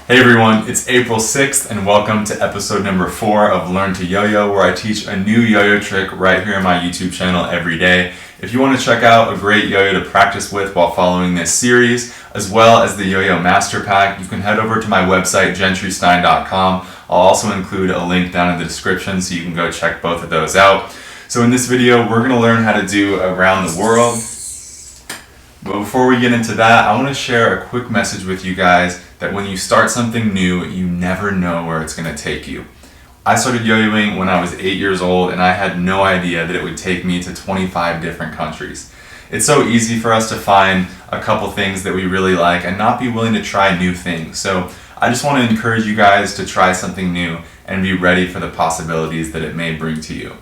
Hey everyone, it's April 6th and welcome to episode number 4 of Learn to Yo-Yo, where I teach a new yo-yo trick right here on my YouTube channel every day. If you want to check out a great yo-yo to practice with while following this series, as well as the Yo-Yo Master Pack, you can head over to my website, gentrystein.com. I'll also include a link down in the description so you can go check both of those out. So in this video, we're going to learn how to do Around the World. But before we get into that, I want to share a quick message with you guys that when you start something new, you never know where it's going to take you. I started yo-yoing when I was 8 years old, and I had no idea that it would take me to 25 different countries. It's so easy for us to find a couple things that we really like and not be willing to try new things. So I just want to encourage you guys to try something new and be ready for the possibilities that it may bring to you.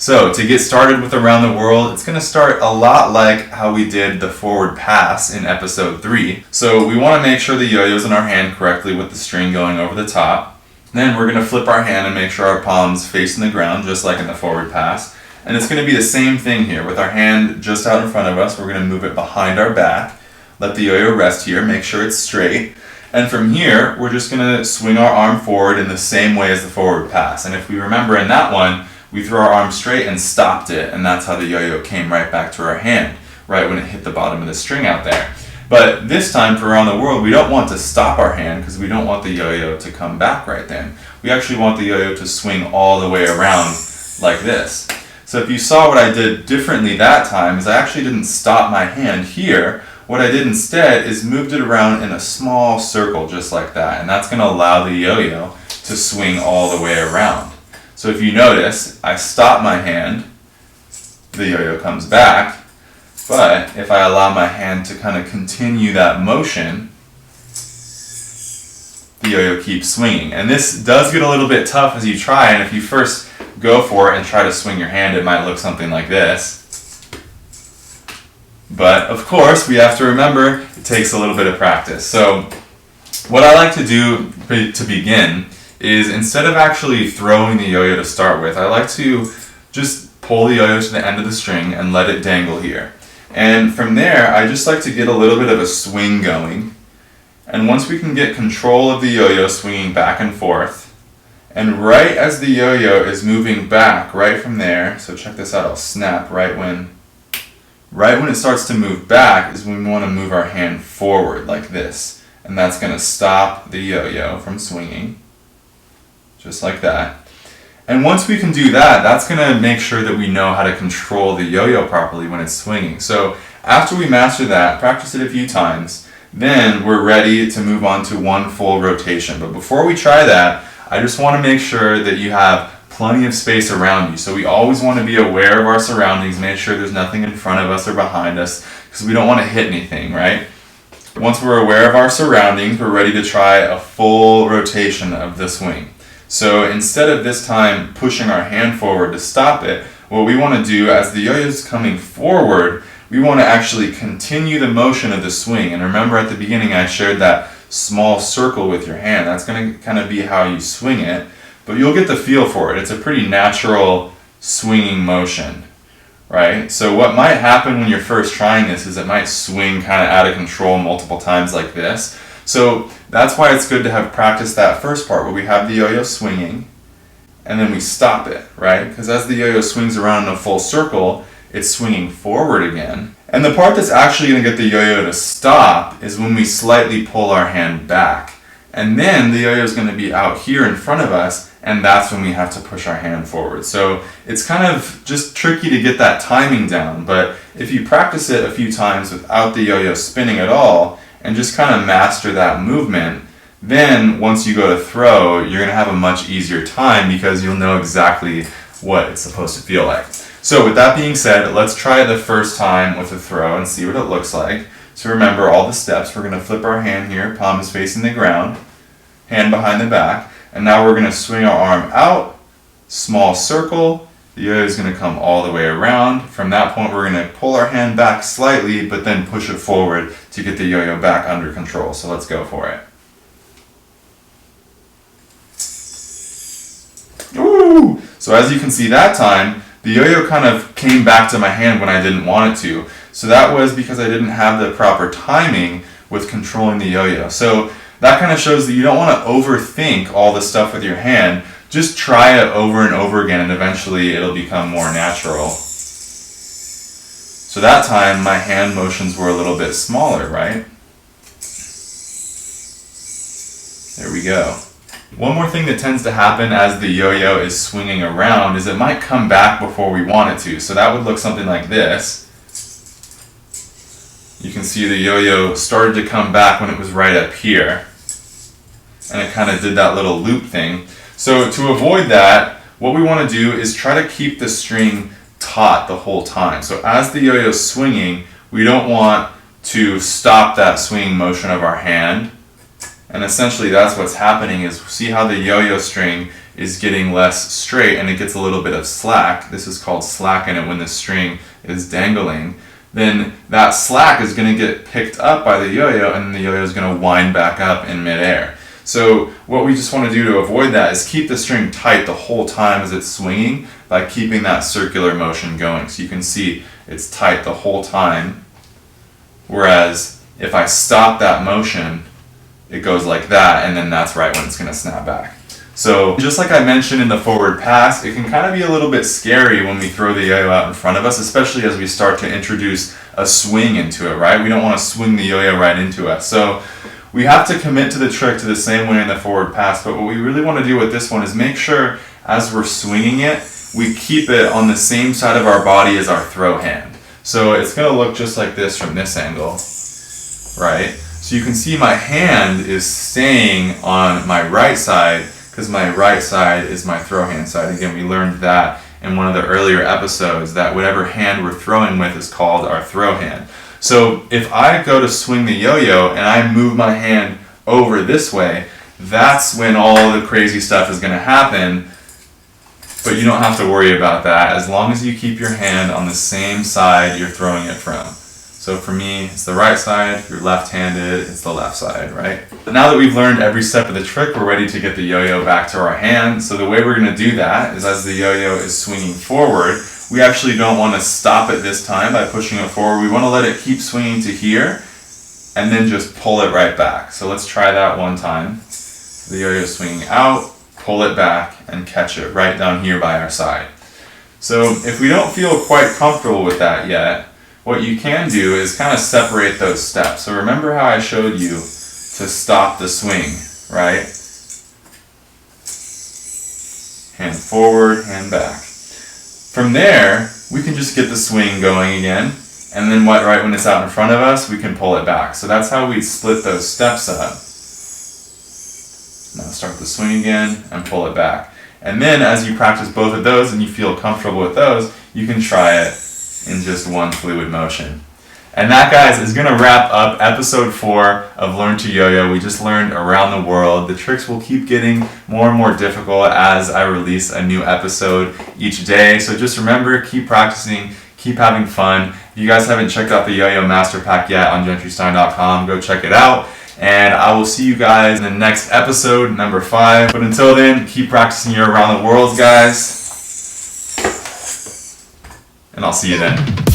So to get started with Around the World, it's going to start a lot like how we did the forward pass in episode 3. So we want to make sure the yo-yo's in our hand correctly with the string going over the top. Then we're going to flip our hand and make sure our palm's facing the ground, just like in the forward pass. And it's going to be the same thing here. With our hand just out in front of us, we're going to move it behind our back. Let the yo-yo rest here, make sure it's straight. And from here, we're just going to swing our arm forward in the same way as the forward pass. And if we remember in that one, we threw our arm straight and stopped it, and that's how the yo-yo came right back to our hand, right when it hit the bottom of the string out there. But this time for Around the World, we don't want to stop our hand because we don't want the yo-yo to come back right then. We actually want the yo-yo to swing all the way around like this. So if you saw what I did differently that time is I actually didn't stop my hand here. What I did instead is moved it around in a small circle just like that, and that's going to allow the yo-yo to swing all the way around. So if you notice, I stop my hand, the yo-yo comes back, but if I allow my hand to kind of continue that motion, the yo-yo keeps swinging. And this does get a little bit tough as you try, and if you first go for it and try to swing your hand, it might look something like this. But of course, we have to remember, it takes a little bit of practice. So what I like to do to begin is instead of actually throwing the yo-yo to start with, I like to just pull the yo-yo to the end of the string and let it dangle here. And from there, I just like to get a little bit of a swing going. And once we can get control of the yo-yo swinging back and forth, and right as the yo-yo is moving back, right from there, so check this out, I'll snap right when it starts to move back is when we want to move our hand forward like this. And that's going to stop the yo-yo from swinging. Just like that. And once we can do that, that's going to make sure that we know how to control the yo-yo properly when it's swinging. So after we master that, practice it a few times, then we're ready to move on to one full rotation. But before we try that, I just want to make sure that you have plenty of space around you. So we always want to be aware of our surroundings, make sure there's nothing in front of us or behind us, because we don't want to hit anything, right? Once we're aware of our surroundings, we're ready to try a full rotation of the swing. So instead of this time pushing our hand forward to stop it, what we want to do as the yo-yo is coming forward, we want to actually continue the motion of the swing. And remember at the beginning I shared that small circle with your hand. That's going to kind of be how you swing it, but you'll get the feel for it. It's a pretty natural swinging motion, right? So what might happen when you're first trying this is it might swing kind of out of control multiple times like this. So that's why it's good to have practiced that first part where we have the yo-yo swinging and then we stop it, right? Because as the yo-yo swings around in a full circle, it's swinging forward again. And the part that's actually going to get the yo-yo to stop is when we slightly pull our hand back. And then the yo-yo is going to be out here in front of us, and that's when we have to push our hand forward. So it's kind of just tricky to get that timing down, but if you practice it a few times without the yo-yo spinning at all, and just kind of master that movement, then once you go to throw, you're going to have a much easier time because you'll know exactly what it's supposed to feel like. So with that being said, let's try it the first time with a throw and see what it looks like. So remember all the steps. We're going to flip our hand here, palm is facing the ground, hand behind the back, and now we're going to swing our arm out, small circle. The yo-yo is going to come all the way around. From that point, we're going to pull our hand back slightly, but then push it forward to get the yo-yo back under control. So let's go for it. Ooh! So as you can see that time, the yo-yo kind of came back to my hand when I didn't want it to. So that was because I didn't have the proper timing with controlling the yo-yo. So that kind of shows that you don't want to overthink all the stuff with your hand. Just try it over and over again, and eventually it'll become more natural. So that time my hand motions were a little bit smaller, right? There we go. One more thing that tends to happen as the yo-yo is swinging around is it might come back before we want it to. So that would look something like this. You can see the yo-yo started to come back when it was right up here. And it kind of did that little loop thing. So to avoid that, what we want to do is try to keep the string taut the whole time. So as the yo-yo is swinging, we don't want to stop that swinging motion of our hand. And essentially that's what's happening is, see how the yo-yo string is getting less straight and it gets a little bit of slack. This is called slacken it when the string is dangling. Then that slack is going to get picked up by the yo-yo, and the yo-yo is going to wind back up in midair. So what we just want to do to avoid that is keep the string tight the whole time as it's swinging by keeping that circular motion going. So you can see it's tight the whole time. Whereas if I stop that motion, it goes like that, and then that's right when it's going to snap back. So just like I mentioned in the forward pass, it can kind of be a little bit scary when we throw the yo-yo out in front of us, especially as we start to introduce a swing into it, right? We don't want to swing the yo-yo right into us. So we have to commit to the trick to the same way in the forward pass, but what we really want to do with this one is make sure as we're swinging it, we keep it on the same side of our body as our throw hand. So it's going to look just like this from this angle, right? So you can see my hand is staying on my right side because my right side is my throw hand side. Again, we learned that in one of the earlier episodes, that whatever hand we're throwing with is called our throw hand. So if I go to swing the yo-yo and I move my hand over this way, that's when all the crazy stuff is going to happen. But you don't have to worry about that as long as you keep your hand on the same side you're throwing it from. So for me, it's the right side. If you're left-handed, it's the left side, right? But now that we've learned every step of the trick, we're ready to get the yo-yo back to our hand. So the way we're going to do that is as the yo-yo is swinging forward, we actually don't want to stop it this time by pushing it forward. We want to let it keep swinging to here and then just pull it right back. So let's try that one time. The yo-yo is swinging out, pull it back, and catch it right down here by our side. So if we don't feel quite comfortable with that yet, what you can do is kind of separate those steps. So remember how I showed you to stop the swing, right? Hand forward, hand back. From there, we can just get the swing going again, and then right when it's out in front of us, we can pull it back. So that's how we split those steps up. Now start the swing again and pull it back. And then as you practice both of those and you feel comfortable with those, you can try it in just one fluid motion. And that, guys, is going to wrap up episode 4 of Learn to Yo-Yo. We just learned around the world. The tricks will keep getting more and more difficult as I release a new episode each day. So just remember, keep practicing, keep having fun. If you guys haven't checked out the Yo-Yo Master Pack yet on GentryStein.com, go check it out. And I will see you guys in the next episode, number 5. But until then, keep practicing your around the world, guys. And I'll see you then.